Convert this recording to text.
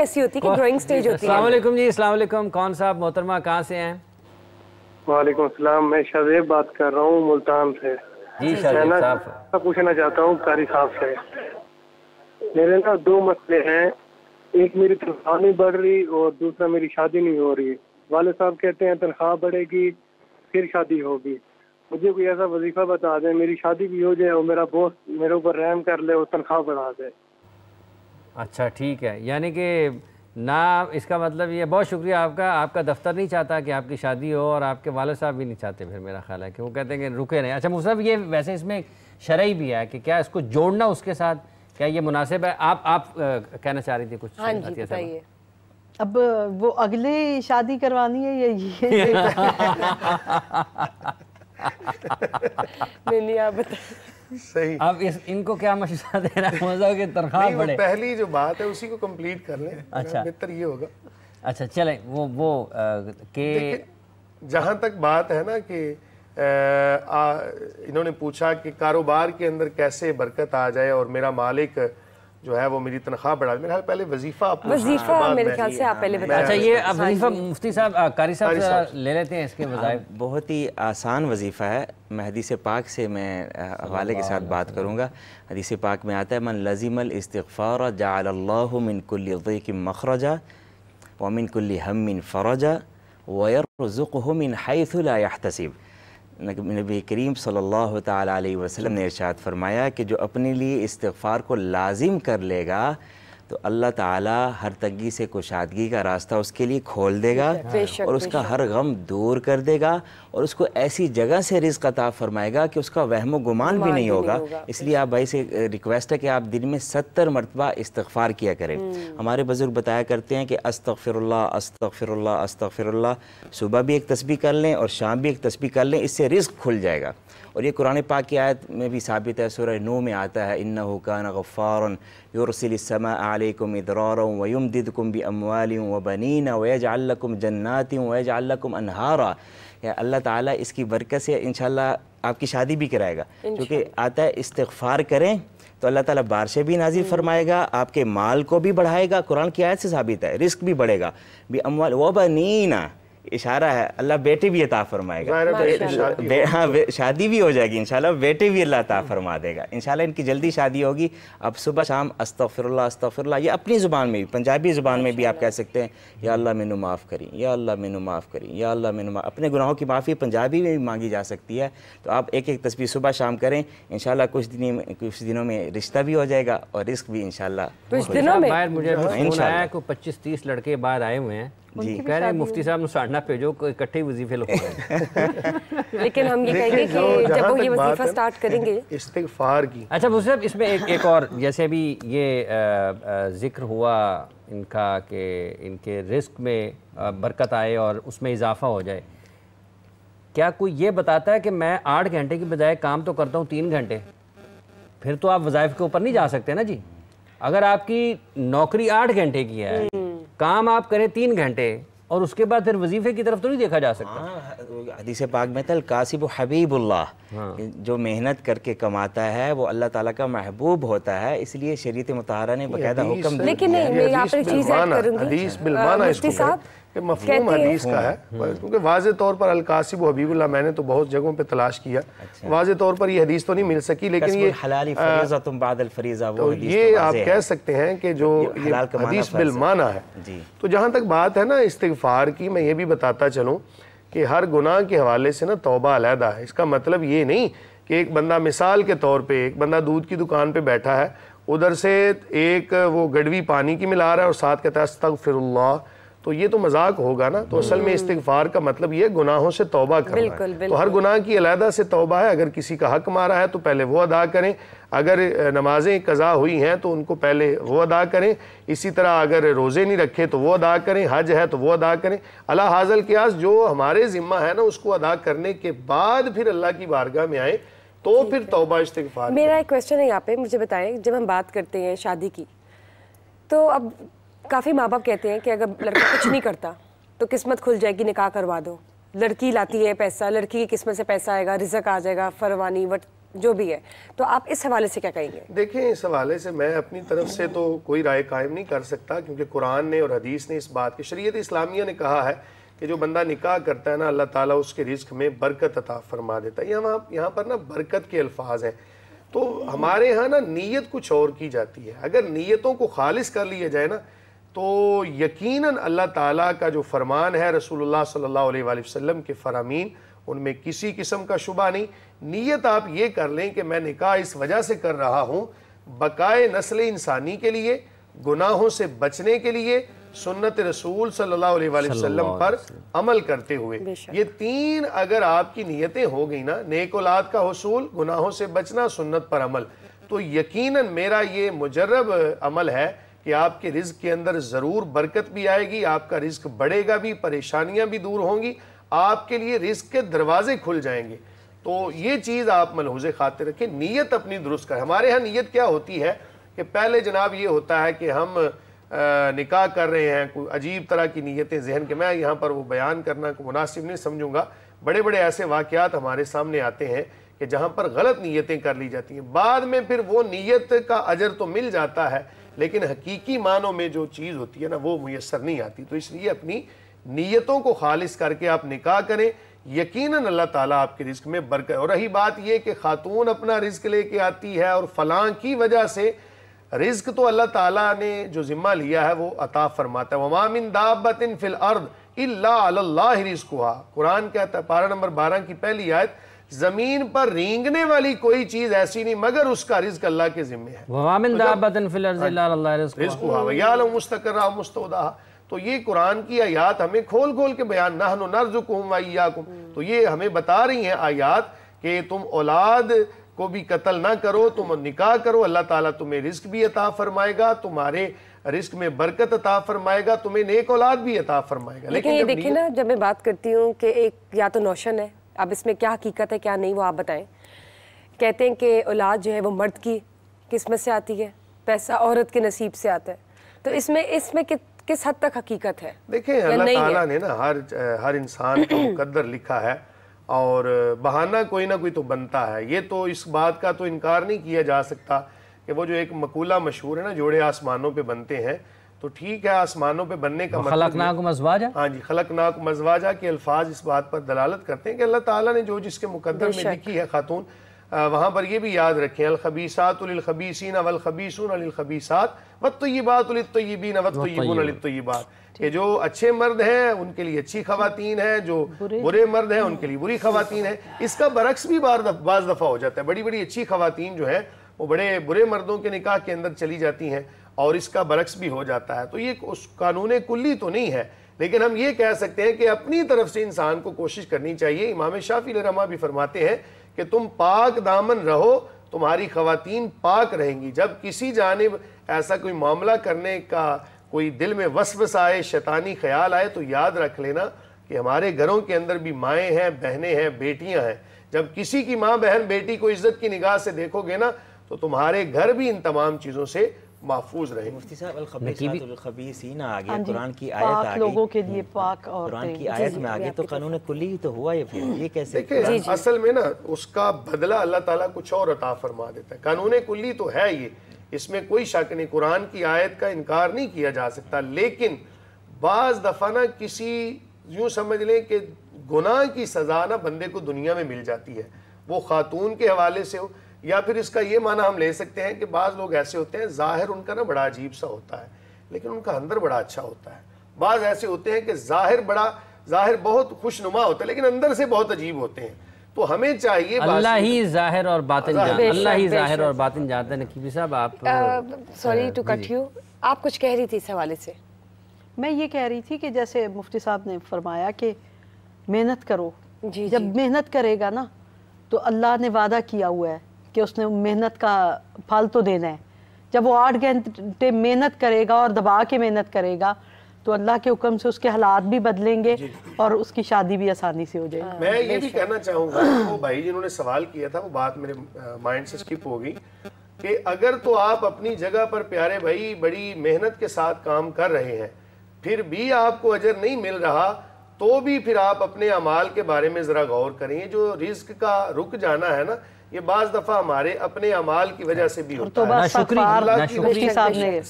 कैसी होती है कि ग्रोइंग स्टेज होती है। अस्सलाम वालेकुम जी, अस्सलाम वालेकुम। कौन साहब मोहतरमा कहाँ से हैं? वालेकुम अस्सलाम, मैं शादेब बात कर रहा हूँ मुल्तान से। जी शादेब साहब, पूछना चाहता हूँ कारी साहब से। मेरे ना दो मसले हैं, एक मेरी तनख्वाह नहीं बढ़ रही और दूसरा मेरी शादी नहीं हो रही। वाले साहब कहते हैं तनख्वाह बढ़ेगी फिर शादी होगी। मुझे कोई ऐसा वजीफा बता दें मेरी शादी भी हो जाए और मेरा बॉस मेरे ऊपर रहम कर ले और तनख्वाह बढ़ा दे। अच्छा ठीक है, यानी कि ना, इसका मतलब ये, बहुत शुक्रिया आपका। आपका दफ्तर नहीं चाहता कि आपकी शादी हो और आपके वाले साहब भी नहीं चाहते, फिर मेरा ख्याल है कि वो कहते हैं कि रुके नहीं। अच्छा मुसरफ, ये वैसे इसमें शरई भी है कि क्या इसको जोड़ना उसके साथ, क्या ये मुनासिब है? आप कहना चाह रही थी कुछ? हाँ जी बताइए। अब वो अगले शादी करवानी है या ये? नहीं आप बताइए। सही। अब इनको क्या मशवरा दे रहा है कि तनख्वाह बढ़े? पहली जो बात है उसी को कंप्लीट कर लें। अच्छा बेहतर ये होगा। अच्छा चलें, वो के जहाँ तक बात है ना कि इन्होंने पूछा कि कारोबार के अंदर कैसे बरकत आ जाए और मेरा मालिक जो है वो मेरी तनख्वाह बढ़ा दे। मेरे ख्याल पहले वजीफा मेरे ख्याल से आप पहले बताइए। अच्छा ये अब वजीफा मुफ्ती साहब, कारी साहब ले लेते हैं इसके वज़ाइफ। बहुत ही आसान वजीफ़ा है। मैं हदीस पाक से मैं हवाले के साथ बात करूँगा। हदीस पाक में आता है, मन लज़िमल इस्तिग़फ़ार जअलल्लाहु मिन कुल्लि ज़ीक़िन मख़रजा व मिन कुल्लि हम्मिन फ़रजा व यरज़ुक़हु मिन हैथु ला यहतसिब। नबी करीम सल्लल्लाहु ताला अलैहि वसल्लम ने इरशाद फरमाया कि जो अपने लिए इस्तिग़फ़ार को लाजिम कर लेगा तो अल्लाह ताला हर तंगी से कुशादगी का रास्ता उसके लिए खोल देगा और उसका हर गम दूर कर देगा और उसको ऐसी जगह से रिज़्क़ अता फरमाएगा कि उसका वहम गुमान भी नहीं होगा। इसलिए आप भाई से रिक्वेस्ट है कि आप दिन में 70 मरतबा इस्तिग़फ़ार किया करें। हमारे बुज़ुर्ग बताया करते हैं कि अस्तग़फ़िरुल्लाह अस्तग़फ़िरुल्लाह अस्तग़फ़िरुल्लाह, सुबह भी एक तस्बीह कर लें और शाम भी एक तस्बीह कर लें, इससे रिज़्क़ खुल जाएगा। और ये कुरान पाक की आयत में भी साबित है, सूरह नूह में आता है, इन्नहु कान गफ़्फ़ारन युरसिलिस समाअ अलैकुम इदरारन व युमदिदकुम बिअमवालिन व बनीन व यजअल लकुम जन्नातिन व यजअल लकुम अनहारा। या अल्लाह ताला इसकी बरकत से इंशाअल्लाह आपकी शादी भी कराएगा, क्योंकि आता है इस्तिग़फ़ार करें तो अल्लाह ताला बारिशें भी नाज़िल फरमाएगा, आपके माल को भी बढ़ाएगा। कुरान की आयत से साबित है, रिज़्क़ भी बढ़ेगा। बिअमवाल व बनीना, इशारा है अल्लाह बेटे भी अता फरमाएगा। हाँ शादी भी हो जाएगी इंशाल्लाह, बेटे भी अल्लाह अता फरमा देगा इंशाल्लाह। इनकी जल्दी शादी होगी। अब सुबह शाम अस्तग़फ़िरुल्लाह अस्तग़फ़िरुल्लाह, ये अपनी ज़ुबान में भी, पंजाबी ज़ुबान में भी आप कह सकते हैं, या अल्लाह मैनू माफ़ करी, या अल्लाह मैनू माफ़ करी, या अल्लाह मैनू माफ़। अपने गुनाहों की माफ़ी पंजाबी में भी मांगी जा सकती है। तो आप एक एक तस्बीह सुबह शाम करें इंशाल्लाह, कुछ दिनों में रिश्ता भी हो जाएगा और रिस्क भी इंशाल्लाह। कुछ दिनों में बाहर मुझे फोन आया को 25-30 लड़के बाहर आए हुए हैं जी, कह रहे हैं मुफ्ती साहब साड़ना भेजो, कोई इकट्ठे वजीफे लोग। लेकिन हम ये कहेंगे कि जब वो ये वजीफा स्टार्ट करेंगे इस्तिग़फ़ार की। अच्छा मुझे इसमें एक और, जैसे अभी ये जिक्र हुआ इनका कि इनके रिस्क में बरकत आए और उसमें इजाफा हो जाए, क्या कोई ये बताता है कि मैं 8 घंटे की बजाय काम तो करता हूँ 3 घंटे, फिर तो आप वज़ाइफ के ऊपर नहीं जा सकते ना जी। अगर आपकी नौकरी 8 घंटे की है, काम आप करें 3 घंटे और उसके बाद फिर वजीफे की तरफ तो नहीं देखा जा सकता। हदीस पाक में तल कासिब हबीबुल्लाह, जो मेहनत करके कमाता है वो अल्लाह ताला का महबूब होता है। इसलिए शरीयत मुतहरा ने बकायदा हुक्म दिया। लेकिन नहीं, मैं यहाँ पर एक चीज़ ऐड करूँगी, हदीस बिलमाना इसको साहब कि मफ़हूम हदीस का है, क्योंकि वाज़े तौर पर अल कासिब हबीबुल्लाह मैंने तो बहुत जगहों पे तलाश किया, वाज़े तौर पर ये हदीस तो नहीं मिल सकी, लेकिन ये हलाली फरीज़ा तुम बादल फरीज़ा, तो ये आप कह सकते हैं कि जो ये हदीस बिलमाना है। तो जहाँ तक बात है ना इस्तिग़फ़ार की, मैं ये भी बताता चलूँ कि हर गुनाह के हवाले से ना तौबा अलहदा है। इसका मतलब ये नहीं कि एक बंदा, मिसाल के तौर पे एक बंदा दूध की दुकान पे बैठा है, उधर से एक वो गड़वी पानी की मिला रहा है और साथ कहता है अस्तग़फ़िरुल्लाह, तो ये तो मजाक होगा ना। तो असल में इस्तिग़फ़ार का मतलब ये गुनाहों से तौबा करना है। तो हर गुनाह की अलहदा से तौबा है। अगर किसी का हक मारा है तो पहले वो अदा करें, अगर नमाजें कज़ा हुई हैं तो उनको पहले वो अदा करें, इसी तरह अगर रोज़े नहीं रखे तो वो अदा करें, हज है तो वो अदा करें। अला हाज़ल क़ियास जो हमारे ज़िम्मा है ना, उसको अदा करने के बाद फिर अल्लाह की बारगाह में आए तो फिर तौबा इस्तिग़फ़ार। मेरा एक क्वेश्चन है यहाँ पे, मुझे बताएं, जब हम बात करते हैं शादी की, तो अब काफ़ी माँ बाप कहते हैं कि अगर लड़का कुछ नहीं करता तो किस्मत खुल जाएगी, निकाह करवा दो। लड़की लाती है पैसा, लड़की की किस्मत से पैसा आएगा, रिज़्क़ आ जाएगा, फरवानी जो भी है, तो आप इस हवाले से क्या कहेंगे? देखें, इस हवाले से मैं अपनी तरफ से तो कोई राय कायम नहीं कर सकता, क्योंकि कुरान ने और हदीस ने इस बात की, शरीयत इस्लामिया ने कहा है कि जो बंदा निकाह करता है ना, अल्लाह ताला उसके रिस्क में बरकत अता फरमा देता है। यहाँ पर ना बरकत के अल्फाज हैं। तो हमारे यहाँ ना नीयत कुछ और की जाती है। अगर नीयतों को खालिस कर लिया जाए ना, तो यकीनन अल्लाह ताला का जो फरमान है, रसूलुल्लाह सल्लल्लाहु अलैहि वसल्लम के फरामीन, उनमें किसी किस्म का शुबा नहीं। नीयत आप ये कर लें कि मैं निकाह इस वजह से कर रहा हूँ, बकाए नस्ल इंसानी के लिए, गुनाहों से बचने के लिए, सुन्नत रसूल सल्लल्लाहु अलैहि वसल्लम पर अमल करते हुए। ये तीन अगर आपकी नीयतें हो गई ना, नेक औलाद का हुसूल, गुनाहों से बचना, सुन्नत पर अमल, तो यकीनन मेरा ये मुजर्रब अमल है कि आपके रिज़्क के अंदर ज़रूर बरकत भी आएगी, आपका रिज़्क बढ़ेगा भी, परेशानियां भी दूर होंगी, आपके लिए रिज़्क के दरवाजे खुल जाएंगे। तो ये चीज़ आप मलहूज़े खातिर रखें, नीयत अपनी दुरुस्त करें। हमारे यहाँ नीयत क्या होती है कि पहले जनाब ये होता है कि हम निकाह कर रहे हैं, कोई अजीब तरह की नीयतें जहन के, मैं यहाँ पर वो बयान करना मुनासिब नहीं समझूंगा। बड़े बड़े ऐसे वाक़यात हमारे सामने आते हैं कि जहाँ पर गलत नीयतें कर ली जाती हैं, बाद में फिर वो नीयत का अजर तो मिल जाता है, लेकिन हकीकी मानों में जो चीज़ होती है ना, वो मुयस्सर नहीं आती। तो इसलिए अपनी नीयतों को खालिस करके आप निकाह करें, यकीनन अल्लाह ताला आपके रिस्क में बरकत। और रही बात ये कि खातून अपना रिस्क लेके आती है और फलां की वजह से, रिज्क तो अल्लाह ताला ने जो जिम्मा लिया है वो अता फरमाता है। वमा मिन दाब्बतिन फिल अर्द इल्ला अल्लाह रिज़्कुहा, कुरान कहता है पारा नंबर 12 की पहली आयत, जमीन पर रेंगने वाली कोई चीज ऐसी नहीं मगर उसका रिज्क अल्लाह के जिम्मे है। वमा मिन दाब्बतिन फिल अर्द इल्ला अल्लाह रिज़्कुहा व यअलमु मुस्तक़र्रहा व मुस्तौदाहा। तो ये कुरान की आयात हमें खोल खोल के बयान, नहनु नर्ज़ुकुहुम व इय्याकुम, तो ये हमें बता रही हैं आयात कि तुम औलाद को भी कत्ल ना करो, तुम निकाह करो, अल्लाह ताला तुम्हें रिस्क भी अता फरमाएगा, तुम्हारे रिस्क में बरकत अता फरमाएगा, तुम्हें नेक औलाद भी अता फरमाएगा। लेकिन ये देखिए ना, जब मैं बात करती हूँ कि एक या तो नौशन है, अब इसमें क्या हकीकत है क्या नहीं वो आप बताएं। कहते हैं कि औलाद जो है वो मर्द की किस्मत से आती है, पैसा औरत के नसीब से आता है, तो इसमें किस हद तक हकीकत है? देखिए, अल्लाह ताला ने ना हर इंसान का मुकद्दर लिखा है, और बहाना कोई ना कोई तो बनता है। ये तो इस बात का तो इनकार नहीं किया जा सकता कि वो जो एक मकूला मशहूर है ना, जोड़े आसमानों पे बनते हैं, तो ठीक है, आसमानों पे बनने का मतलब, खलकनाकुम अज़वाजा, हाँ जी, खलकनाकुम अज़वाजा के अल्फाज इस बात पर दलालत करते हैं कि अल्लाह ताला ने जो जिसके मुकद्दर में लिखी है खातून। वहाँ पर ये भी याद रखें, अल खबीसातु लिल खबीसीन वल खबीसून लिल खबीसात वत्तय्यिबातु लित तय्यिबीन वत्तय्यिबून लित तय्यिबात, कि जो अच्छे मर्द हैं उनके लिए अच्छी खवातीन हैं, जो बुरे मर्द हैं उनके लिए बुरी खवातीन हैं। इसका बरक्स भी बाज़ दफ़ा हो जाता है, बड़ी बड़ी अच्छी खवातीन जो हैं वो बड़े बुरे मर्दों के निकाह के अंदर चली जाती हैं, और इसका बरक्स भी हो जाता है। तो ये उस कानून कुल्ली तो नहीं है, लेकिन हम ये कह सकते हैं कि अपनी तरफ से इंसान को कोशिश करनी चाहिए। इमाम शाफी रहमा भी फरमाते हैं कि तुम पाक दामन रहो, तुम्हारी खवातीन पाक रहेंगी। जब किसी जानिब ऐसा कोई मामला करने का कोई दिल में वसवस आए, शैतानी ख्याल आए, तो याद रख लेना कि हमारे घरों के अंदर भी माएँ हैं, बहनें हैं, बेटियां हैं। जब किसी की माँ बहन बेटी को इज्जत की निगाह से देखोगे ना, तो तुम्हारे घर भी इन तमाम चीज़ों से महफूज रहे। मुफ्ती साहब, अल खबीसीन आ गया, कुरान की आयत आ गई, लोगों के लिए पाक, और कुरान की आयत में आ गई, तो कानून कुल्ली तो हुआ ये, फिर ये कैसे? देखिए, असल में ना उसका बदला अल्लाह ताला कुछ और अता फरमा देता है। कानून कुल्ली तो है ये, इसमें कोई शक नहीं, कुरान की आयत का इनकार नहीं किया जा सकता। लेकिन बाज़ दफ़ा ना किसी, यूँ समझ लें कि गुनाह की सज़ा ना बंदे को दुनिया में मिल जाती है, वो खातून के हवाले से हो, या फिर इसका ये माना हम ले सकते हैं कि बाज़ लोग ऐसे होते हैं, ज़ाहिर उनका ना बड़ा अजीब सा होता है, लेकिन उनका अंदर बड़ा अच्छा होता है। बाज़ ऐसे होते हैं कि ज़ाहिर बहुत खुशनुमा होता है, लेकिन अंदर से बहुत अजीब होते हैं। तो हमें चाहिए, अल्लाह ही ज़ाहिर और बातिन जानता है, अल्लाह ही ज़ाहिर और बातिन जानता है। नकीबी साहब, आप सॉरी टू कट यू, आप कुछ कह रही थी इस हवाले से? मैं ये कह रही थी कि जैसे मुफ्ती साहब ने फरमाया कि मेहनत करो, जब मेहनत करेगा ना, तो अल्लाह ने वादा किया हुआ है कि उसने मेहनत का फल तो देना है। जब वो 8 घंटे मेहनत करेगा और दबा के मेहनत करेगा, तो अल्लाह के हुक्म से उसके हालात भी बदलेंगे और उसकी शादी भी आसानी से हो जाएगी। मैं ये भी कहना चाहूँगा, वो भाई जिन्होंने सवाल किया था, वो बात मेरे माइंड से स्किप हो गई, कि अगर तो आप अपनी जगह पर प्यारे भाई बड़ी मेहनत के साथ काम कर रहे हैं, फिर भी आपको अजर नहीं मिल रहा, तो भी फिर आप अपने अमाल के बारे में ज़रा गौर करें। जो रिस्क का रुक जाना है ना, یہ بعض دفعہ ہمارے اپنے اعمال کی وجہ سے بھی ہوتا ہے۔ توبہ استغفار نہ شکریہ مفتی صاحب نے